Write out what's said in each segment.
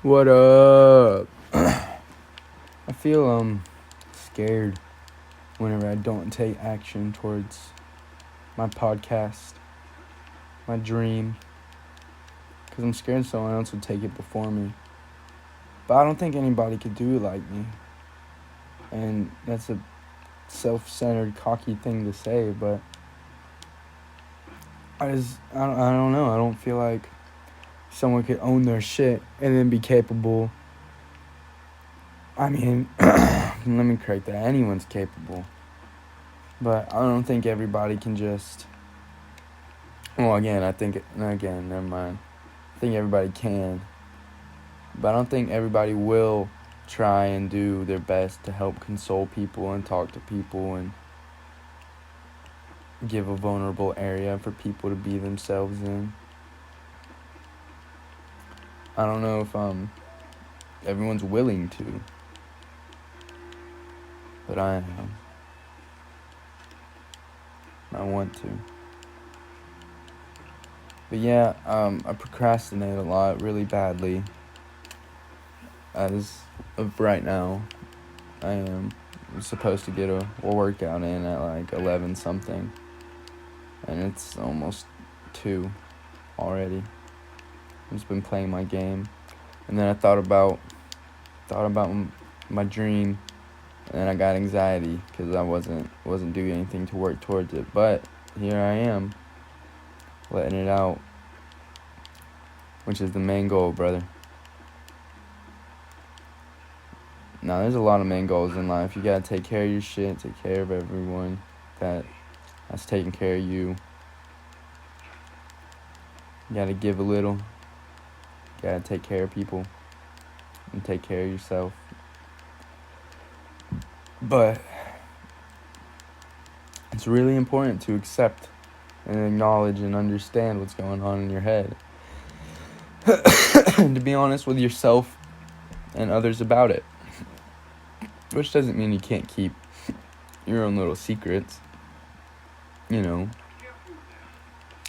What up? I feel scared whenever I don't take action towards my podcast, my dream, because I'm scared someone else would take it before me. But I don't think anybody could do it like me. And that's a self-centered, cocky thing to say, but I don't know. I don't feel like someone could own their shit and then be capable. I mean, let me correct that. Anyone's capable. But I don't think everybody can just... Well, never mind. I think everybody can. But I don't think everybody will try and do their best to help console people and talk to people and give a vulnerable area for people to be themselves in. I don't know if everyone's willing to. But I am. I want to. But yeah, I procrastinate a lot really badly. As of right now, I am supposed to get a workout in at like 11 something. And it's almost 2 already. I've just been playing my game. And then I thought about my dream. And then I got anxiety because I wasn't doing anything to work towards it. But here I am, letting it out, which is the main goal, brother. Now, there's a lot of main goals in life. You gotta take care of your shit, take care of everyone that's taking care of you. You gotta give a little. You gotta take care of people and take care of yourself. But it's really important to accept and acknowledge and understand what's going on in your head. And to be honest with yourself and others about it. Which doesn't mean you can't keep your own little secrets. You know.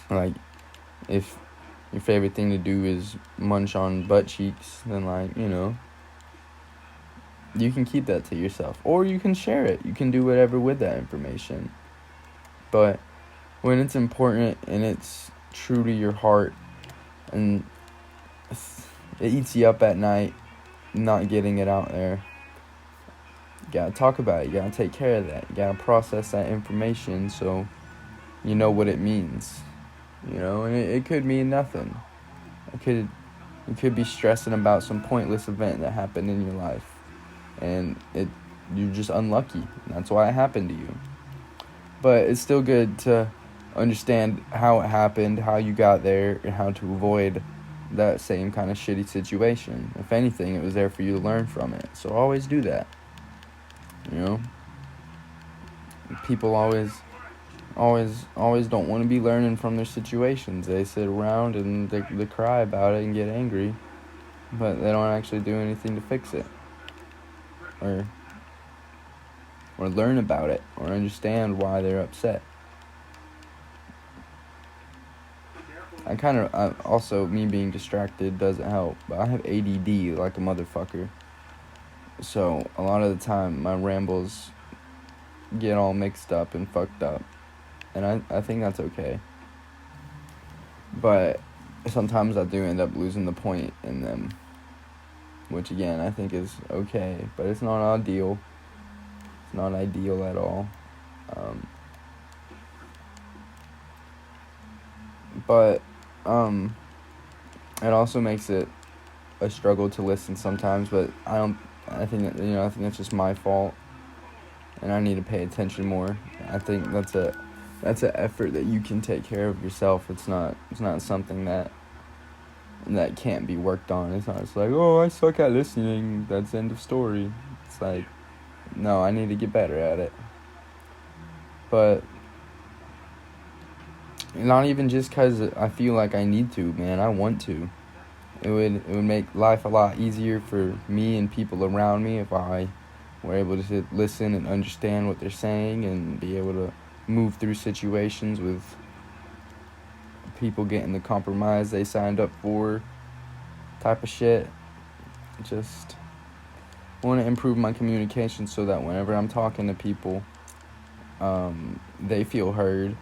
Like, if your favorite thing to do is munch on butt cheeks, then like, you know, you can keep that to yourself. Or you can share it. You can do whatever with that information. But when it's important and it's true to your heart and it eats you up at night, not getting it out there, you gotta talk about it. You gotta take care of that. You gotta process that information so you know what it means. You know, and it could mean nothing. You could be stressing about some pointless event that happened in your life. And you're just unlucky. That's why it happened to you. But it's still good to understand how it happened, how you got there, and how to avoid that same kind of shitty situation. If anything, it was there for you to learn from it. So always do that. You know? People always don't want to be learning from their situations. They sit around and they cry about it and get angry, but they don't actually do anything to fix it. Or learn about it, or understand why they're upset. Also, me being distracted doesn't help, but I have ADD like a motherfucker. So, a lot of the time, my rambles get all mixed up and fucked up. And I think that's okay. But sometimes I do end up losing the point in them. Which, again, I think is okay. But it's not ideal. It's not ideal at all. But it also makes it a struggle to listen sometimes. But I think that's just my fault. And I need to pay attention more. I think that's an effort that you can take care of yourself. It's not something that can't be worked on. It's not just like, oh, I suck at listening, that's the end of story. It's like, no, I need to get better at it. But not even just because I feel like I need to, man. I want to. It would make life a lot easier for me and people around me if I were able to listen and understand what they're saying and be able to move through situations with people getting the compromise they signed up for type of shit. just want to improve my communication so that whenever I'm talking to people, they feel heard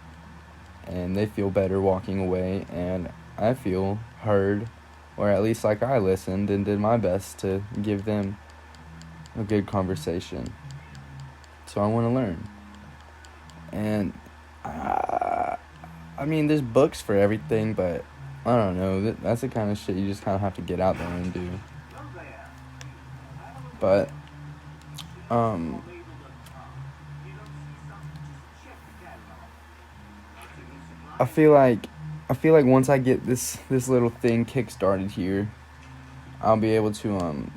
and they feel better walking away, and I feel heard, or at least like I listened and did my best to give them a good conversation. So I want to learn. And I mean, there's books for everything, but I don't know. That's the kind of shit you just kind of have to get out there and do. But I feel like once I get this little thing kick-started here, I'll be able to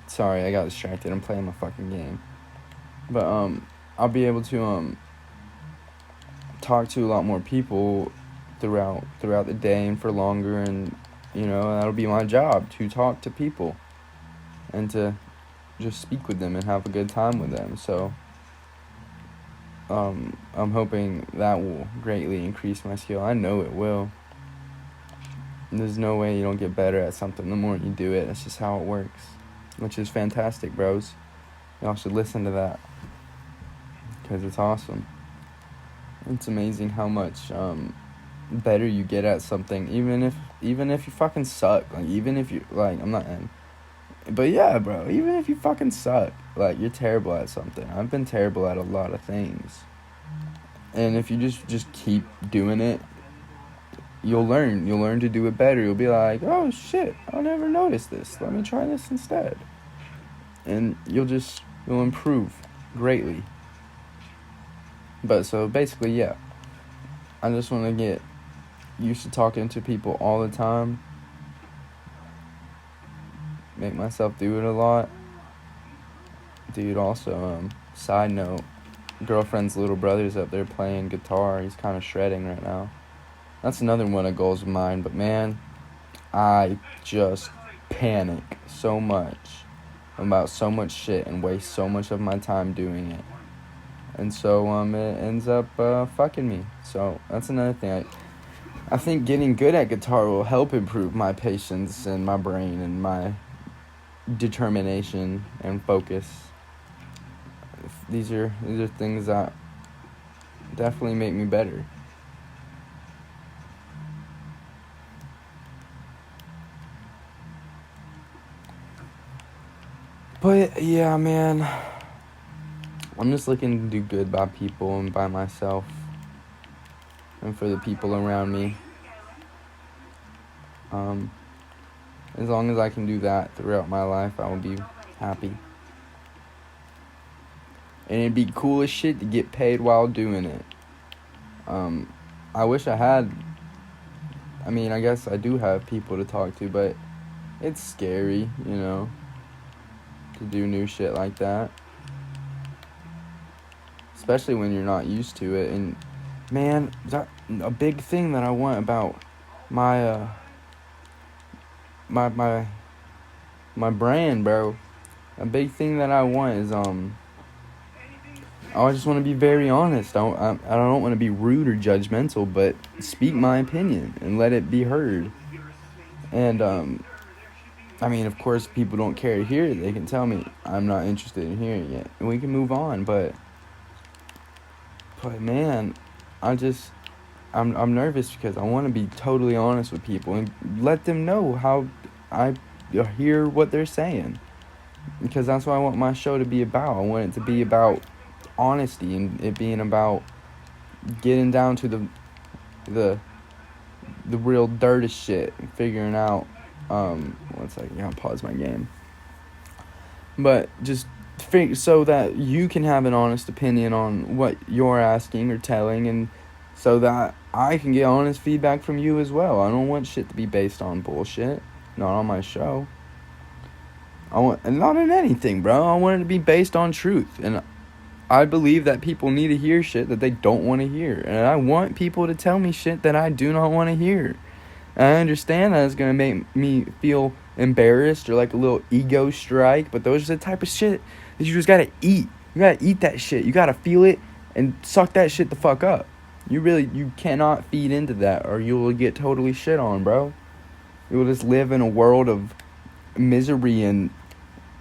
sorry, I got distracted. I'm playing my fucking game. But I'll be able to talk to a lot more people throughout the day and for longer, and that'll be my job, to talk to people and to just speak with them and have a good time with them. So I'm hoping that will greatly increase my skill. I know it will. There's no way you don't get better at something the more you do it. That's just how it works, which is fantastic, bros. Y'all should listen to that, because it's awesome. It's amazing how much better you get at something, even if you fucking suck. Like, even if you, like, I'm not, but yeah, bro, even if you fucking suck, like, you're terrible at something. I've been terrible at a lot of things, and if you just keep doing it, you'll learn to do it better. You'll be like, oh shit, I never noticed this, let me try this instead. And you'll improve greatly. But so basically, yeah, I just want to get used to talking to people all the time, make myself do it a lot. Dude, also, side note, girlfriend's little brother's up there playing guitar. He's kind of shredding right now. That's another one of goals of mine, but man, I just panic so much about so much shit and waste so much of my time doing it. And so it ends up fucking me. So that's another thing. I think getting good at guitar will help improve my patience and my brain and my determination and focus. These are things that definitely make me better. But yeah, man, I'm just looking to do good by people and by myself and for the people around me. As long as I can do that throughout my life, I will be happy. And it'd be cool as shit to get paid while doing it. I wish I had. I mean, I guess I do have people to talk to, but it's scary, to do new shit like that. Especially when you're not used to it. And man, a big thing that I want about my my brand, bro. A big thing that I want is I just want to be very honest. I don't want to be rude or judgmental, but speak my opinion and let it be heard. And I mean, of course, people don't care to hear it. They can tell me I'm not interested in hearing it, and we can move on. But man, I'm nervous because I want to be totally honest with people and let them know how I hear what they're saying, because that's what I want my show to be about. I want it to be about honesty and it being about getting down to the real dirty shit and figuring out. One second, I'll pause my game. But just so that you can have an honest opinion on what you're asking or telling, and so that I can get honest feedback from you as well. I don't want shit to be based on bullshit. Not on my show. And not in anything, bro. I want it to be based on truth. And I believe that people need to hear shit that they don't want to hear. And I want people to tell me shit that I do not want to hear. And I understand that it's going to make me feel embarrassed or like a little ego strike. But those are the type of shit that you just got to eat. You got to eat that shit. You got to feel it and suck that shit the fuck up. You cannot feed into that, or you will get totally shit on, bro. You will just live in a world of misery and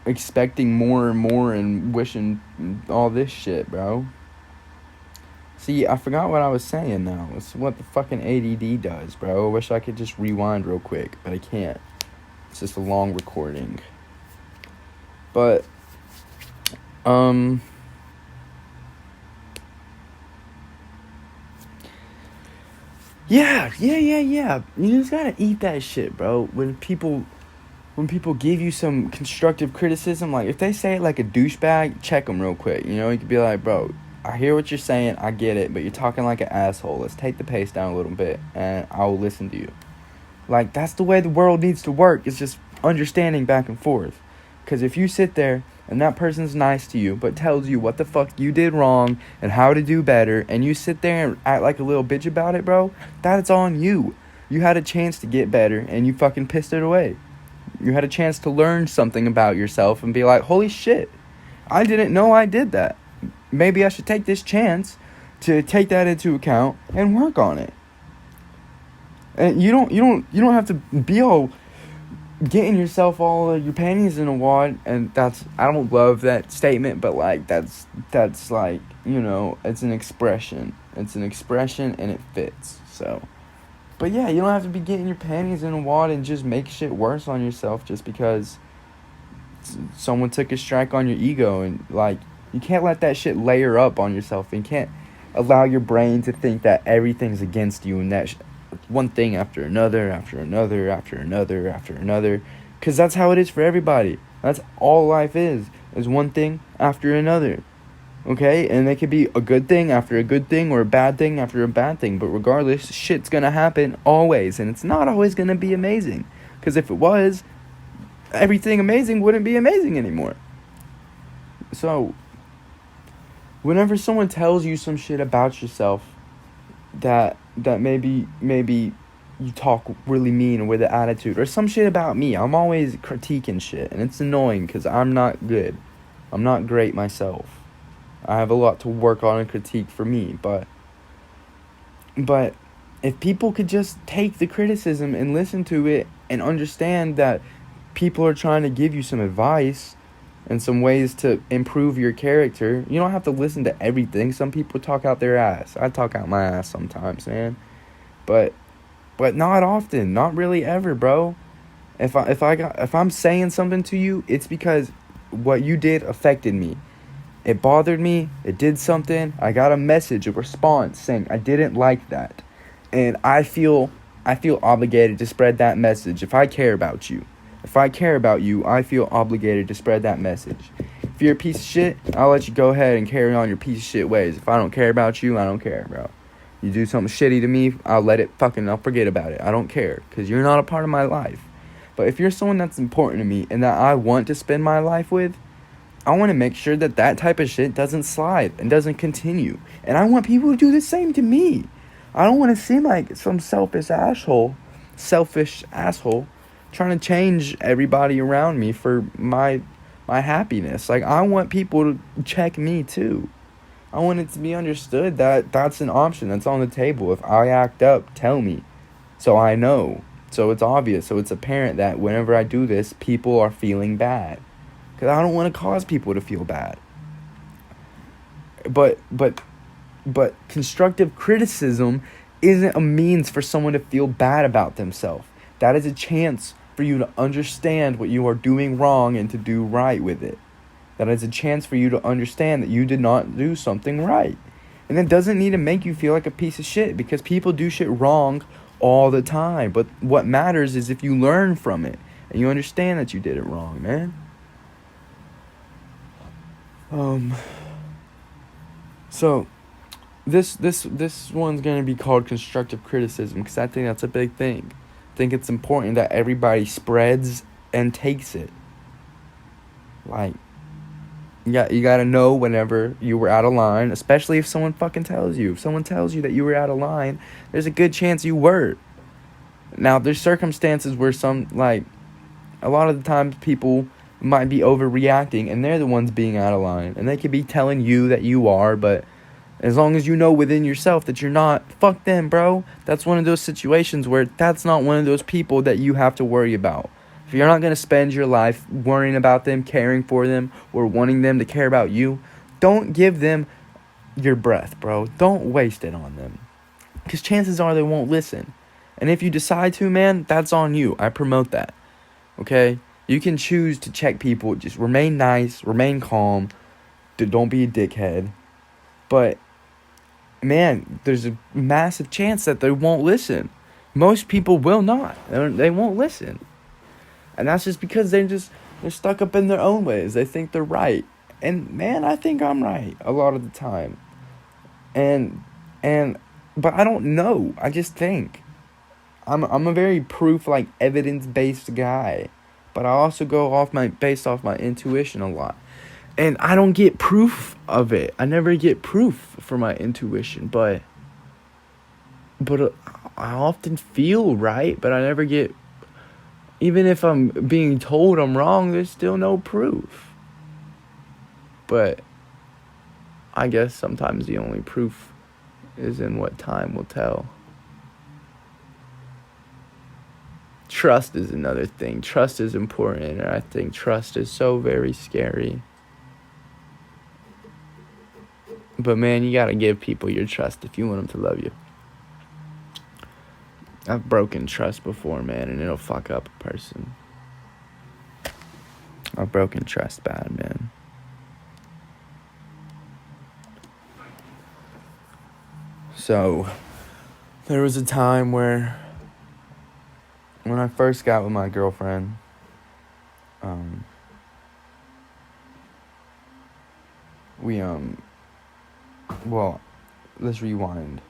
expecting more and more and wishing all this shit, bro. See, I forgot what I was saying now. It's what the fucking ADD does, bro. I wish I could just rewind real quick, but I can't. It's just a long recording. But, yeah. You just gotta eat that shit, bro. When people give you some constructive criticism, like, if they say it like a douchebag, check them real quick. You know, you could be like, bro, I hear what you're saying, I get it, but you're talking like an asshole. Let's take the pace down a little bit, and I will listen to you. Like, that's the way the world needs to work. It's just understanding back and forth. Because if you sit there, and that person's nice to you, but tells you what the fuck you did wrong, and how to do better, and you sit there and act like a little bitch about it, bro, that's on you. You had a chance to get better, and you fucking pissed it away. You had a chance to learn something about yourself and be like, holy shit, I didn't know I did that. Maybe I should take this chance to take that into account and work on it. And you don't have to be all getting yourself all of your panties in a wad. And I don't love that statement, but like that's like, you know, it's an expression and it fits. So, but yeah, you don't have to be getting your panties in a wad and just make shit worse on yourself just because someone took a strike on your ego. And like, you can't let that shit layer up on yourself. And you can't allow your brain to think that everything's against you and that one thing after another, because that's how it is for everybody. That's all life is one thing after another. Okay, and it could be a good thing after a good thing, or a bad thing after a bad thing, but regardless, shit's gonna happen always, and it's not always gonna be amazing, because if it was, everything amazing wouldn't be amazing anymore. So, whenever someone tells you some shit about yourself that maybe you talk really mean with an attitude, or some shit about me, I'm always critiquing shit, and it's annoying because I'm not good. I'm not great myself. I have a lot to work on and critique for me, but if people could just take the criticism and listen to it and understand that people are trying to give you some advice and some ways to improve your character, you don't have to listen to everything. Some people talk out their ass. I talk out my ass sometimes, man. But not often, not really ever, bro. If I'm saying something to you, it's because what you did affected me. It bothered me. It did something. I got a message, a response saying I didn't like that, and I feel obligated to spread that message. If I care about you, I feel obligated to spread that message. If you're a piece of shit, I'll let you go ahead and carry on your piece of shit ways. If I don't care about you, I don't care, bro. You do something shitty to me, I'll forget about it. I don't care, because you're not a part of my life. But if you're someone that's important to me and that I want to spend my life with, I want to make sure that type of shit doesn't slide and doesn't continue. And I want people to do the same to me. I don't want to seem like some selfish asshole trying to change everybody around me for my happiness. Like, I want people to check me too. I want it to be understood that that's an option that's on the table. If I act up, tell me, so I know, so it's obvious, so it's apparent that whenever I do this, people are feeling bad, because I don't want to cause people to feel bad. But constructive criticism isn't a means for someone to feel bad about themselves. That is a chance for you to understand what you are doing wrong and to do right with it. That is a chance for you to understand that you did not do something right. And it doesn't need to make you feel like a piece of shit, because people do shit wrong all the time. But what matters is if you learn from it and you understand that you did it wrong, man. So this one's going to be called constructive criticism, because I think that's a big thing. I think it's important that everybody spreads and takes it. Like, you gotta know whenever you were out of line, especially if someone fucking tells you. If someone tells you that you were out of line, there's a good chance you were. Now, there's circumstances where a lot of the times people might be overreacting, and they're the ones being out of line. And they could be telling you that you are, but As long as you know within yourself that you're not, fuck them, bro. That's one of those situations where that's not one of those people that you have to worry about. If you're not going to spend your life worrying about them, caring for them, or wanting them to care about you, don't give them your breath, bro. Don't waste it on them. Because chances are they won't listen. And if you decide to, man, that's on you. I promote that. Okay? You can choose to check people. Just remain nice, remain calm. Don't be a dickhead. But, man, there's a massive chance that they won't listen. Most people will not. They won't listen. And that's just because they're stuck up in their own ways. They think they're right. And, man, I think I'm right a lot of the time. But I don't know. I just think. I'm a very proof, like, evidence-based guy. But I also go based off my intuition a lot. And I don't get proof of it. I never get proof for my intuition. But I often feel right. But I never get... Even if I'm being told I'm wrong, there's still no proof. But I guess sometimes the only proof is in what time will tell. Trust is another thing. Trust is important, and I think trust is so very scary. But man, you gotta give people your trust if you want them to love you. I've broken trust before, man, and it'll fuck up a person. I've broken trust bad, man. So, there was a time where, when I first got with my girlfriend, well, let's rewind.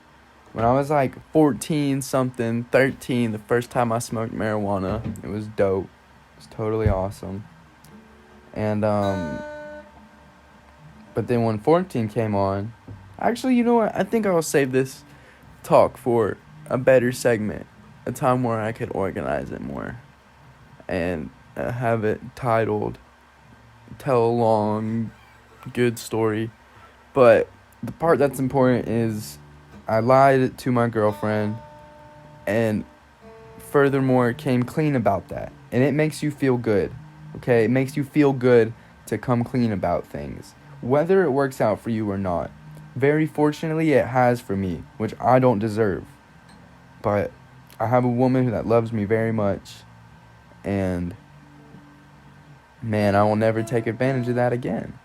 When I was like 14 something, 13, the first time I smoked marijuana, it was dope. It was totally awesome. And, but then when 14 came on, actually, you know what? I think I'll save this talk for a better segment. A time where I could organize it more. And have it titled, Tell a Long, Good Story. But the part that's important is I lied to my girlfriend, and furthermore came clean about that. And it makes you feel good, okay? It makes you feel good to come clean about things, whether it works out for you or not. Very fortunately, it has for me, which I don't deserve. But I have a woman that loves me very much, and man, I will never take advantage of that again.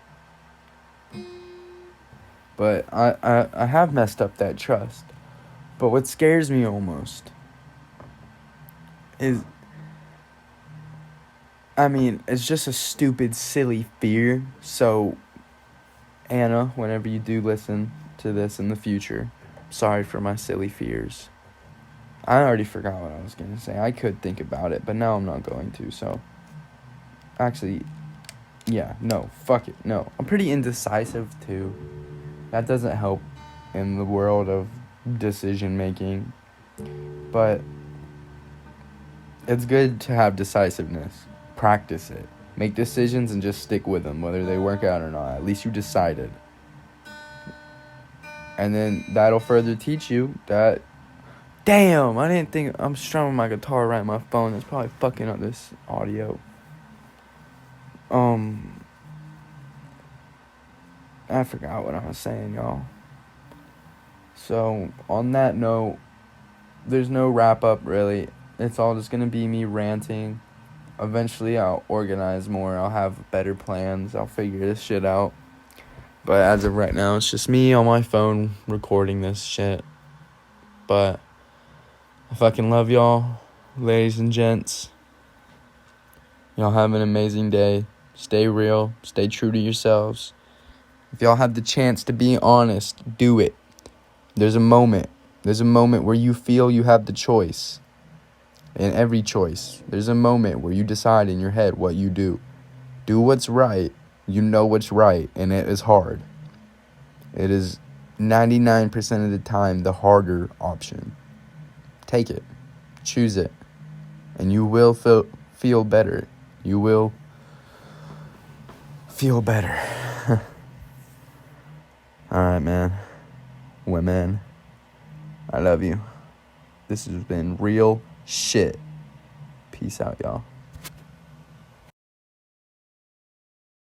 But I have messed up that trust. But what scares me almost is, it's just a stupid, silly fear. So, Anna, whenever you do listen to this in the future, sorry for my silly fears. I already forgot what I was going to say. I could think about it, but now I'm not going to, so. Actually, yeah, no, fuck it, no. I'm pretty indecisive, too. That doesn't help in the world of decision making. But it's good to have decisiveness. Practice it. Make decisions and just stick with them, whether they work out or not. At least you decided. And then that'll further teach you that... Damn, I didn't think... I'm strumming my guitar right on my phone. That's probably fucking up this audio. I forgot what I was saying, y'all. So, on that note, there's no wrap-up, really. It's all just gonna be me ranting. Eventually, I'll organize more. I'll have better plans. I'll figure this shit out. But as of right now, it's just me on my phone recording this shit. But I fucking love y'all, ladies and gents. Y'all have an amazing day. Stay real. Stay true to yourselves. If y'all have the chance to be honest, do it. There's a moment. There's a moment where you feel you have the choice. In every choice, there's a moment where you decide in your head what you do. Do what's right. You know what's right, and it is hard. It is 99% of the time the harder option. Take it. Choose it. And you will feel better. You will feel better. Alright, man. women. I love you. This has been real shit. Peace out, y'all.